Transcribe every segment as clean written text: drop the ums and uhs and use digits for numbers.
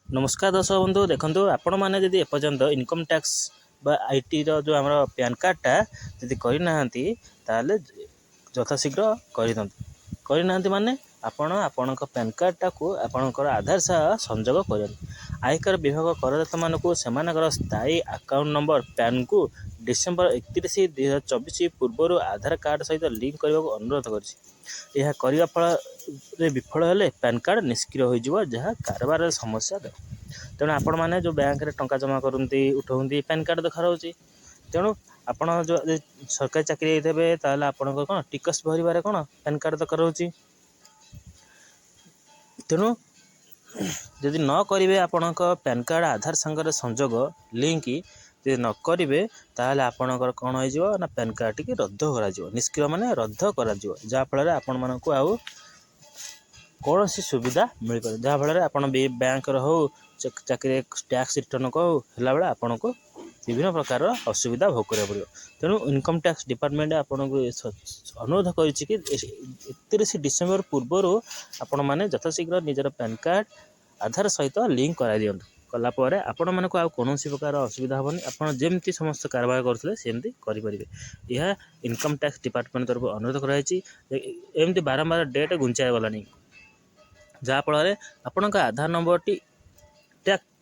नमस्कार दर्शक बंधु देखो आपण मैंने जदि एपर्यंत इनकम टैक्स आईटी जो आम पैन कार्डटा जदि करना यथाशीघ्र करना माने आपण पैन कार्डटा को आपणकर आधार सह संजोग कर आयकर विभाग करदाता मानक स्थायी अकाउंट नंबर पैन को डिसेम्बर 31, 2024 पूर्व आधार कार्ड सहित लिंक करने को अनुरोध करने फल विफल हेले पैन कार्ड निष्क्रिय हो जहाँ कारबार समस्या दे तेणु आपण मैंने जो बैंक रे टंका जमा करती उठाती पैन कार्ड देखा रही तेणु आपण जो सरकारी चाकरी होते आपण कौन टिकस भरवे कौन पैन कार्ड दरकार रोचे तेणु जदि न करेंगे आपण पैन कार्ड आधार संगे संजोग लिंक जब न करेंगे ताहले आपणकर कौन हो पैन कार्ड टी रद्द कर निष्क्रिय माने रद्द कर जहाँफल आपण मानक आउ कौन सी सुविधा मिल पारे जहाँफल आप बैंक हो चाकरी टैक्स रिटर्न को होला बेले आपन को विभिन्न प्रकार असुविधा भोग करा पड़ो तेणु इनकम टैक्स डिपार्टमेंट आपन को अनुरोध कर 31 डिसेम्बर पूर्व आपण मैंने यथाशीघ्र निजर पैन कार्ड आधार सहित लिंक करा दियंतु कलापर आपण मानक आ कौन प्रकार असुविधा हेनी आप जमी समस्त कारबार करते सेमती करेंगे यह इनकम टैक्स डिपार्टमेंट तरफ अनुरोध करमती बारंबार डेट घुंचा गलानी जहाँफल आपण आधार नंबर टी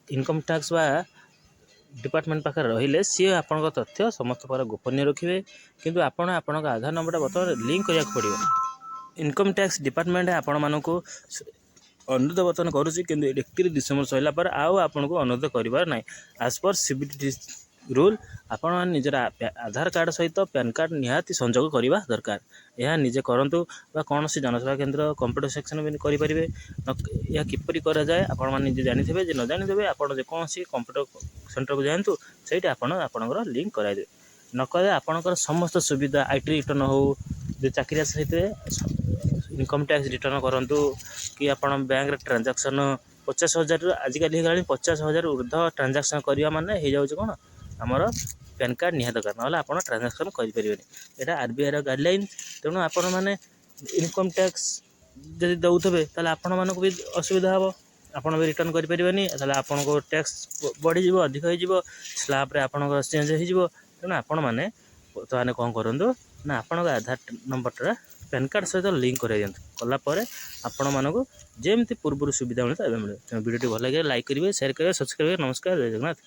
इनकम टैक्स बा डिपार्टमेंट पाखे रहिले सी आपण तथ्य समस्त प्रकार गोपनीय रखिए किंतु आपण आधार नंबर बर्तमान लिंक करा पड़ो इनकम टैक्स डिपार्टमेंट आपण मानक अनुरोध बर्तमान करुच्ची कि 31 डिसेम्बर सरला पर आपन को अनुरोध करिवार नाही एज पर सीबीटी रूल आपण निजर आधार कार्ड सहित पैन कार्ड निहाती संजोग करवा दरकार यह निजे करंतु बा कौन सी जनसेवा केंद्र कंप्यूटर सेक्शन भी करेंगे यह किपरि करा जाए आपण माने निजे जानि थे जे न जानि देबे आपण जे कौन सी कंप्यूटर सेंटर को जातु सेठी आपणकर लिंक कराई दे न करे आपणकर समस्त सुविधा आईटी रिटर्न हो जो चाकरिया सहित इनकम टैक्स रिटर्न करंतु कि आपण बैंक रे ट्रांजैक्शन 50,000 आजिकल हो 50,000 ऊर्ध ट्रांजैक्शन करवा माने हो जाउछ कोन आमर पैन कार्ड निहात दरकार ना आप ट्रांजैक्शन करेंगे यहाँ आरबीआई गाइडलाइन तेणु आपण मैंने इनकम टैक्स जब दौथे ताल आपण मानक भी असुविधा हम आपड़ भी रिटर्न करेंगे आपन को टैक्स बढ़ी अधिक हो स्लैब आप चेंज हो तेणु आपण मैंने बर्तमान कौन करूँ ना आपण आधार नंबरटा पैन कार्ड सहित लिंक कर कलापर आपण मानक जमी पूर्व सुविधा मिलता है मिले तेणु वीडियो भल लगे लाइक करेंगे शेयर करेंगे सब्सक्राइब करेंगे नमस्कार जय जगन्नाथ।